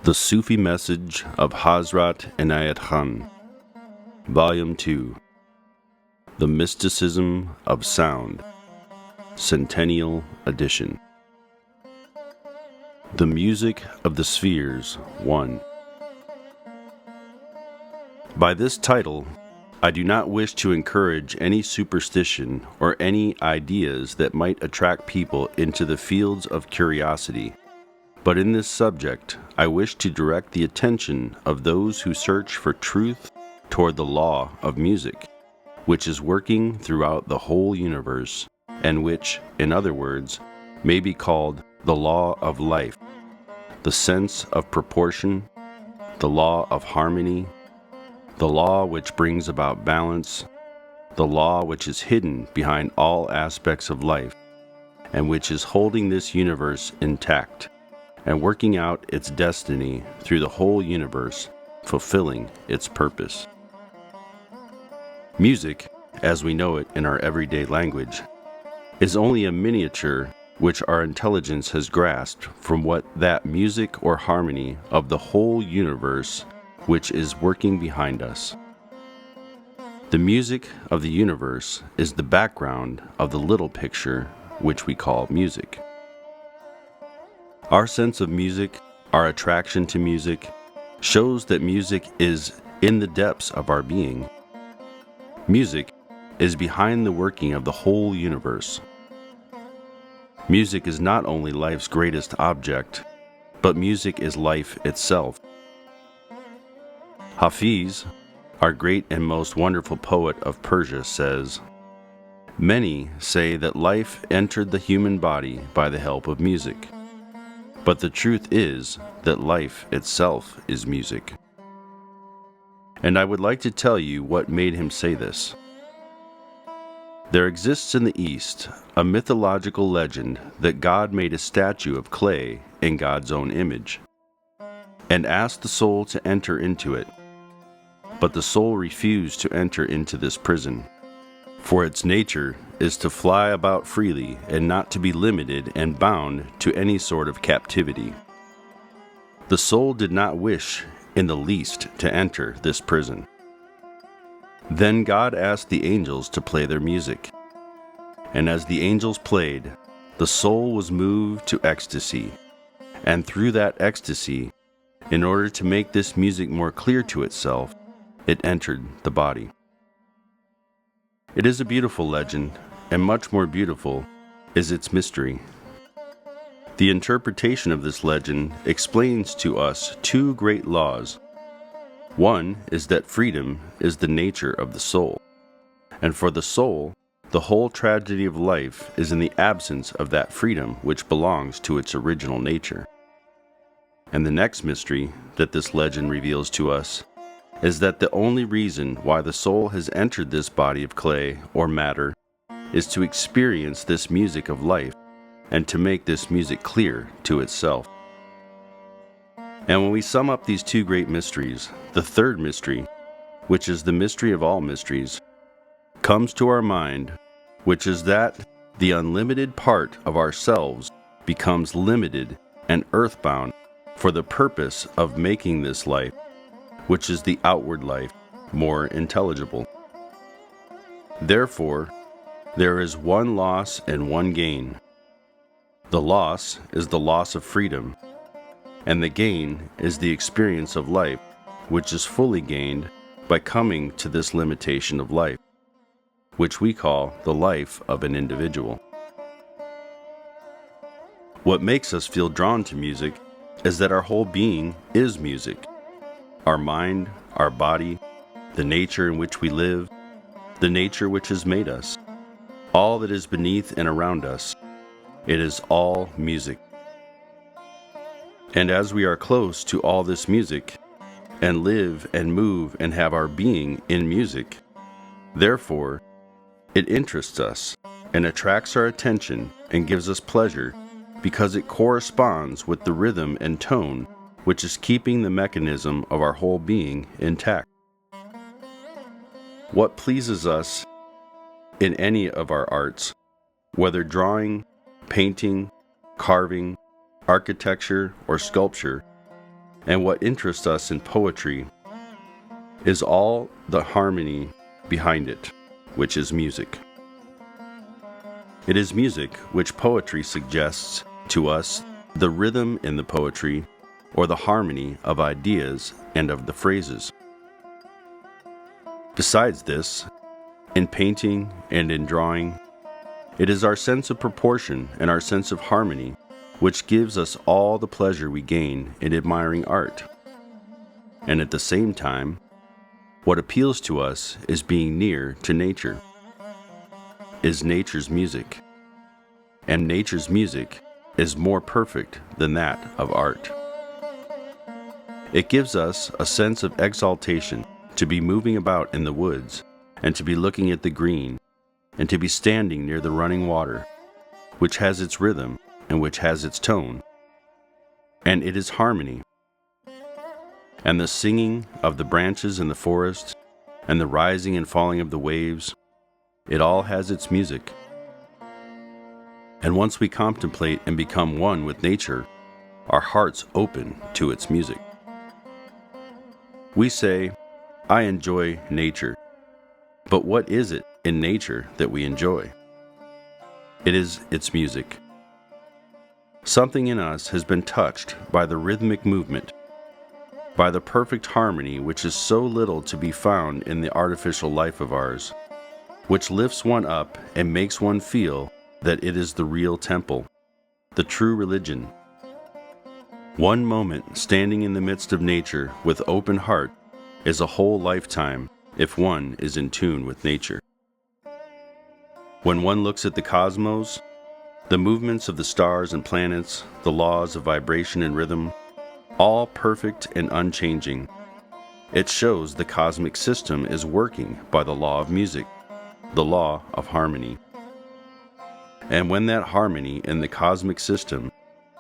The Sufi Message of Hazrat Inayat, Volume 2, The Mysticism of Sound, Centennial Edition. The Music of the Spheres 1. By this title, I do not wish to encourage any superstition or any ideas that might attract people into the fields of curiosity. But in this subject, I wish to direct the attention of those who search for truth toward the law of music, which is working throughout the whole universe, and which, in other words, may be called the law of life, the sense of proportion, the law of harmony, the law which brings about balance, the law which is hidden behind all aspects of life, and which is holding this universe intact and working out its destiny through the whole universe, fulfilling its purpose. Music, as we know it in our everyday language, is only a miniature which our intelligence has grasped from what that music or harmony of the whole universe which is working behind us. The music of the universe is the background of the little picture which we call music. Our sense of music, our attraction to music, shows that music is in the depths of our being. Music is behind the working of the whole universe. Music is not only life's greatest object, but music is life itself. Hafiz, our great and most wonderful poet of Persia, says, "Many say that life entered the human body by the help of music. But the truth is that life itself is music." And I would like to tell you what made him say this. There exists in the East a mythological legend that God made a statue of clay in God's own image, and asked the soul to enter into it. But the soul refused to enter into this prison, for its nature is to fly about freely and not to be limited and bound to any sort of captivity. The soul did not wish in the least to enter this prison. Then God asked the angels to play their music, and as the angels played, the soul was moved to ecstasy, and through that ecstasy, in order to make this music more clear to itself, it entered the body. It is a beautiful legend, and much more beautiful is its mystery. The interpretation of this legend explains to us two great laws. One is that freedom is the nature of the soul, and for the soul, the whole tragedy of life is in the absence of that freedom which belongs to its original nature. And the next mystery that this legend reveals to us is that the only reason why the soul has entered this body of clay or matter is to experience this music of life and to make this music clear to itself. And when we sum up these two great mysteries, the third mystery, which is the mystery of all mysteries, comes to our mind, which is that the unlimited part of ourselves becomes limited and earthbound for the purpose of making this life, which is the outward life, more intelligible. Therefore, there is one loss and one gain. The loss is the loss of freedom, and the gain is the experience of life, which is fully gained by coming to this limitation of life, which we call the life of an individual. What makes us feel drawn to music is that our whole being is music. Our mind, our body, the nature in which we live, the nature which has made us, all that is beneath and around us, it is all music. And as we are close to all this music, and live and move and have our being in music, therefore, it interests us and attracts our attention and gives us pleasure because it corresponds with the rhythm and tone which is keeping the mechanism of our whole being intact. What pleases us in any of our arts, whether drawing, painting, carving, architecture, or sculpture, And what interests us in poetry is all the harmony behind it, which is music. It is music which poetry suggests to us the rhythm in the poetry, or the harmony of ideas and of the phrases. Besides this, in painting and in drawing, it is our sense of proportion and our sense of harmony which gives us all the pleasure we gain in admiring art. And at the same time, what appeals to us is being near to nature, is nature's music. And nature's music is more perfect than that of art. It gives us a sense of exaltation to be moving about in the woods, and to be looking at the green, and to be standing near the running water, which has its rhythm and which has its tone, and it is harmony. And the singing of the branches in the forest, and the rising and falling of the waves, it all has its music. And once we contemplate and become one with nature, our hearts open to its music. We say, I enjoy nature. But what is it in nature that we enjoy? It is its music. Something in us has been touched by the rhythmic movement, by the perfect harmony which is so little to be found in the artificial life of ours, which lifts one up and makes one feel that it is the real temple, the true religion. One moment standing in the midst of nature with open heart is a whole lifetime if one is in tune with nature. When one looks at the cosmos, the movements of the stars and planets, the laws of vibration and rhythm, all perfect and unchanging, it shows the cosmic system is working by the law of music, the law of harmony. And when that harmony in the cosmic system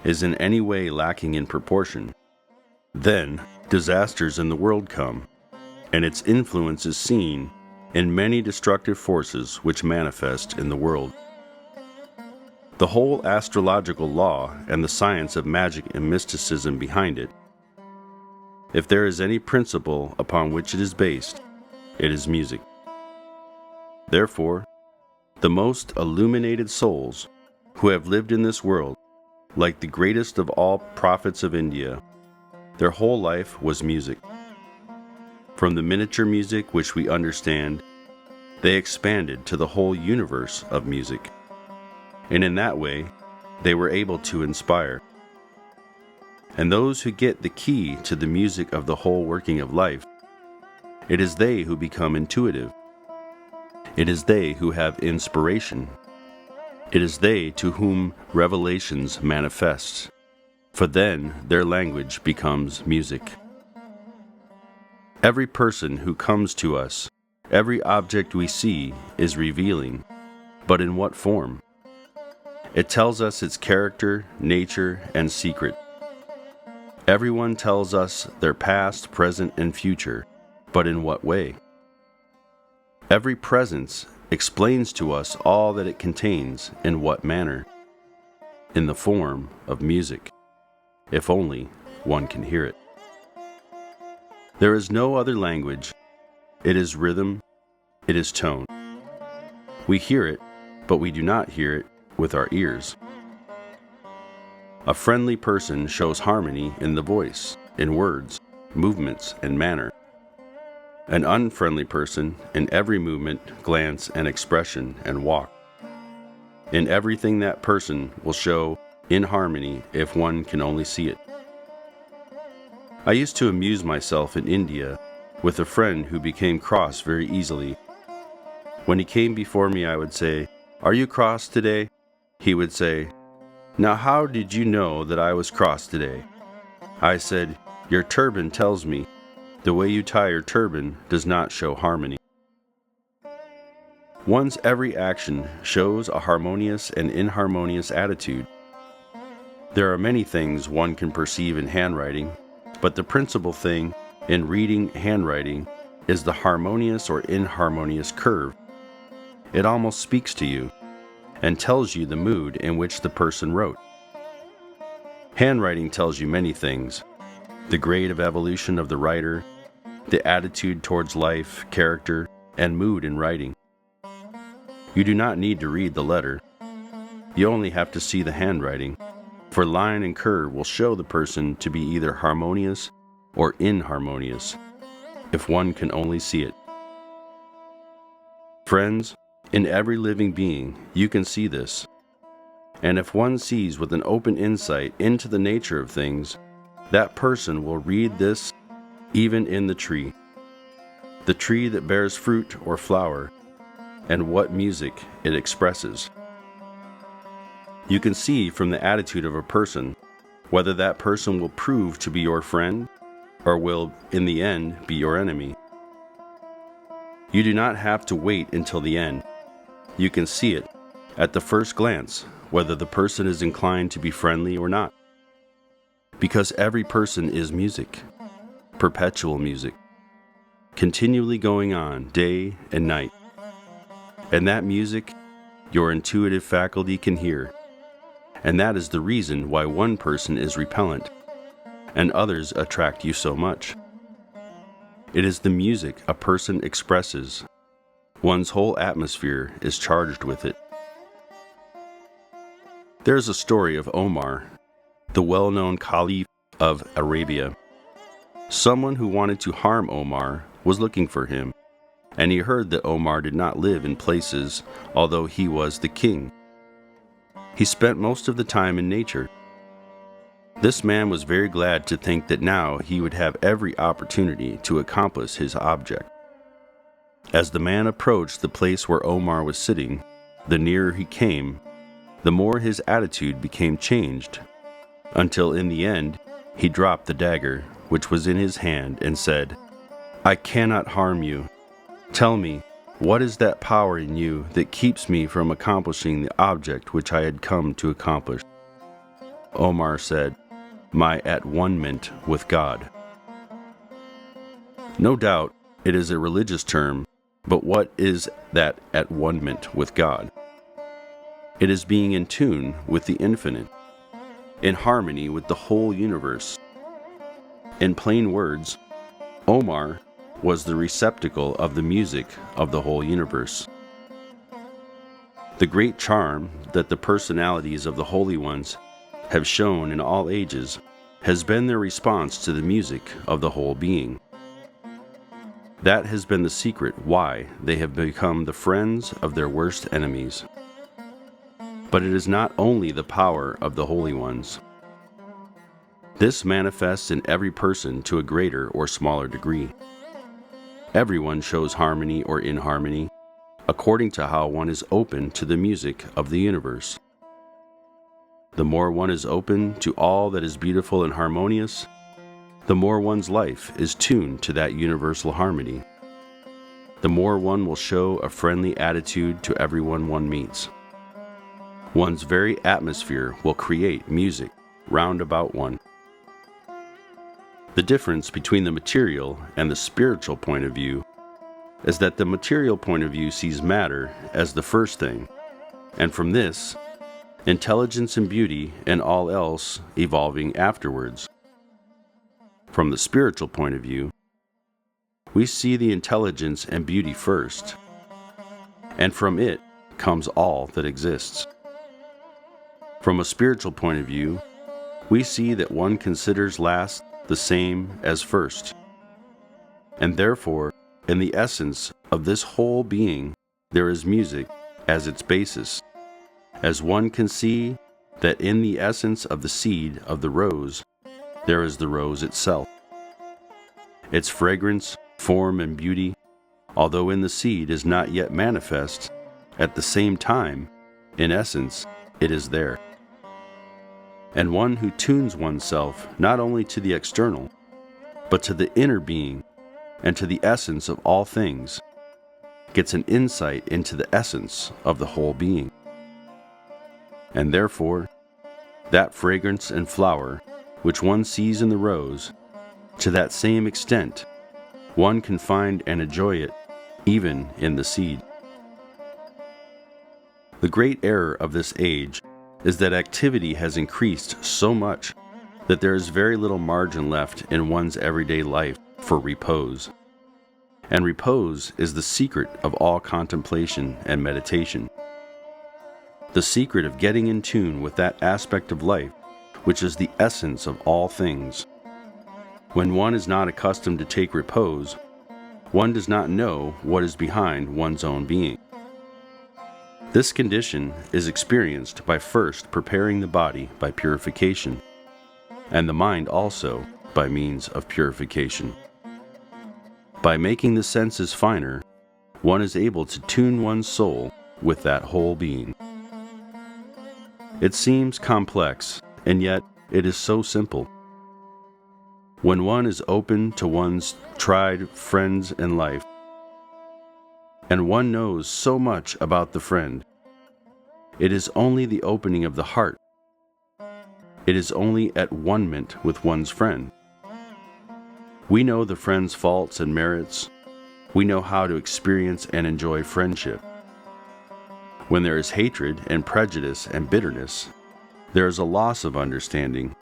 is in any way lacking in proportion, then disasters in the world come, and its influence is seen in many destructive forces which manifest in the world. The whole astrological law and the science of magic and mysticism behind it, if there is any principle upon which it is based, it is music. Therefore, the most illuminated souls who have lived in this world, like the greatest of all prophets of India, their whole life was music. From the miniature music which we understand, they expanded to the whole universe of music. And in that way, they were able to inspire. And those who get the key to the music of the whole working of life, it is they who become intuitive. It is they who have inspiration. It is they to whom revelations manifest, for then their language becomes music. Every person who comes to us, every object we see is revealing, but in what form? It tells us its character, nature, and secret. Everyone tells us their past, present, and future, but in what way? Every presence explains to us all that it contains in what manner? In the form of music, if only one can hear it. There is no other language. It is rhythm, it is tone. We hear it, but we do not hear it with our ears. A friendly person shows harmony in the voice, in words, movements, and manner. An unfriendly person in every movement, glance, and expression and walk. In everything that person will show inharmony if one can only see it. I used to amuse myself in India with a friend who became cross very easily. When he came before me, I would say, "Are you cross today?" He would say, "Now how did you know that I was cross today?" I said, "Your turban tells me. The way you tie your turban does not show harmony." One's every action shows a harmonious and inharmonious attitude. There are many things one can perceive in handwriting, but the principal thing in reading handwriting is the harmonious or inharmonious curve. It almost speaks to you and tells you the mood in which the person wrote. Handwriting tells you many things, the grade of evolution of the writer, the attitude towards life, character, and mood in writing. You do not need to read the letter. You only have to see the handwriting, for line and curve will show the person to be either harmonious or inharmonious, if one can only see it. Friends, in every living being, you can see this. And if one sees with an open insight into the nature of things, that person will read this even in the tree that bears fruit or flower, and what music it expresses. You can see from the attitude of a person whether that person will prove to be your friend or will, in the end, be your enemy. You do not have to wait until the end. You can see it at the first glance whether the person is inclined to be friendly or not. Because every person is music, perpetual music, continually going on day and night. And that music, your intuitive faculty can hear. And that is the reason why one person is repellent and others attract you so much. It is the music a person expresses. One's whole atmosphere is charged with it. There is a story of Omar, the well-known Caliph of Arabia. Someone who wanted to harm Omar was looking for him, and he heard that Omar did not live in places, although he was the king. He spent most of the time in nature. This man was very glad to think that now he would have every opportunity to accomplish his object. As the man approached the place where Omar was sitting, the nearer he came, the more his attitude became changed, until in the end he dropped the dagger which was in his hand and said, "I cannot harm you. Tell me, what is that power in you that keeps me from accomplishing the object which I had come to accomplish?" Omar said, "My at-one-ment with God." No doubt it is a religious term, but what is that at-one-ment with God? It is being in tune with the infinite, in harmony with the whole universe. In plain words, Omar was the receptacle of the music of the whole universe. The great charm that the personalities of the holy ones have shown in all ages has been their response to the music of the whole being. That has been the secret why they have become the friends of their worst enemies. But it is not only the power of the holy ones. This manifests in every person to a greater or smaller degree. Everyone shows harmony or inharmony, according to how one is open to the music of the universe. The more one is open to all that is beautiful and harmonious, the more one's life is tuned to that universal harmony. The more one will show a friendly attitude to everyone one meets. One's very atmosphere will create music round about one. The difference between the material and the spiritual point of view is that the material point of view sees matter as the first thing, and from this, intelligence and beauty and all else evolving afterwards. From the spiritual point of view, we see the intelligence and beauty first, and from it comes all that exists. From a spiritual point of view, we see that one considers last the same as first, and therefore, in the essence of this whole being, there is music as its basis, as one can see that in the essence of the seed of the rose, there is the rose itself. Its fragrance, form, and beauty, although in the seed is not yet manifest, at the same time, in essence, it is there. And one who tunes oneself not only to the external, but to the inner being and to the essence of all things, gets an insight into the essence of the whole being. And therefore, that fragrance and flower which one sees in the rose, to that same extent, one can find and enjoy it even in the seed. The great error of this age is that activity has increased so much that there is very little margin left in one's everyday life for repose. And repose is the secret of all contemplation and meditation. The secret of getting in tune with that aspect of life which is the essence of all things. When one is not accustomed to take repose, one does not know what is behind one's own being. This condition is experienced by first preparing the body by purification, and the mind also by means of purification. By making the senses finer, one is able to tune one's soul with that whole being. It seems complex, and yet it is so simple. When one is open to one's tried friends in life, and one knows so much about the friend, it is only the opening of the heart. It is only at one-ment with one's friend. We know the friend's faults and merits. We know how to experience and enjoy friendship. When there is hatred and prejudice and bitterness, there is a loss of understanding.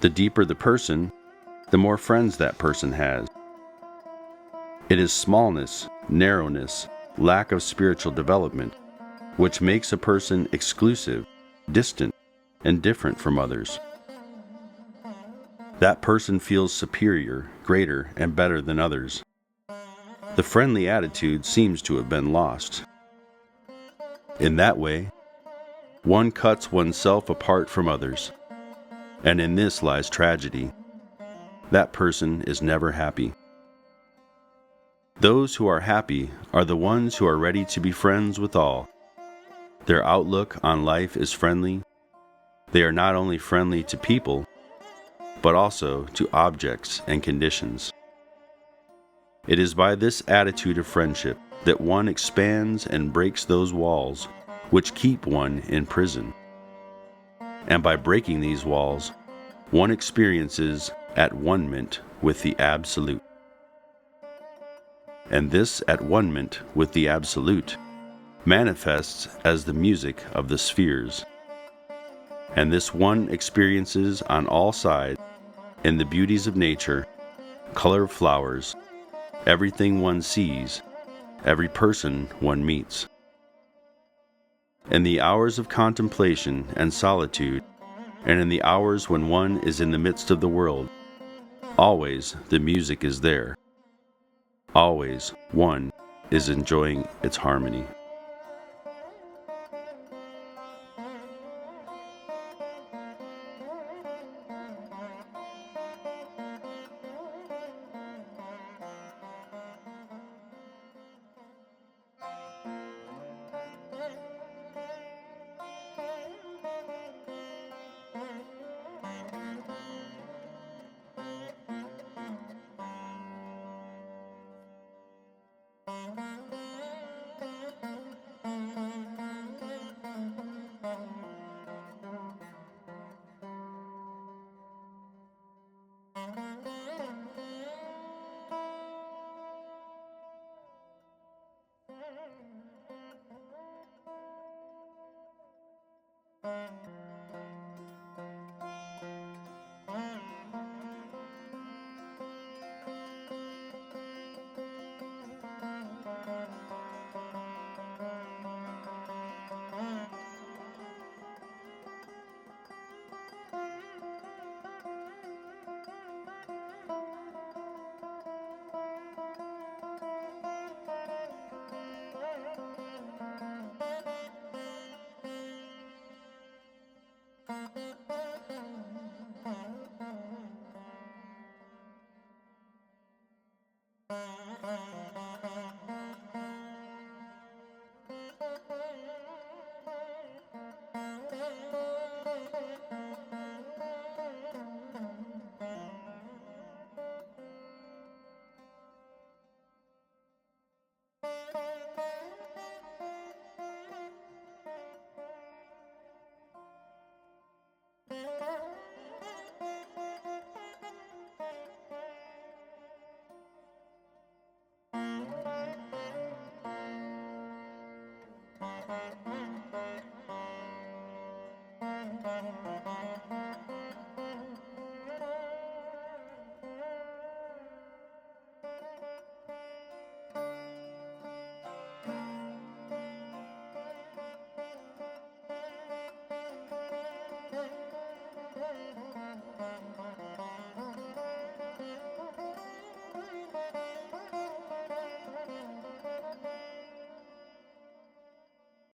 The deeper the person, the more friends that person has. It is smallness, narrowness, lack of spiritual development, which makes a person exclusive, distant, and different from others. That person feels superior, greater, and better than others. The friendly attitude seems to have been lost. In that way, one cuts oneself apart from others, and in this lies tragedy. That person is never happy. Those who are happy are the ones who are ready to be friends with all. Their outlook on life is friendly. They are not only friendly to people, but also to objects and conditions. It is by this attitude of friendship that one expands and breaks those walls which keep one in prison. And by breaking these walls, one experiences at one-ment with the Absolute. And this at one-ment with the Absolute manifests as the music of the spheres. And this one experiences on all sides, in the beauties of nature, color of flowers, everything one sees, every person one meets. In the hours of contemplation and solitude, and in the hours when one is in the midst of the world, always the music is there. Always one is enjoying its harmony.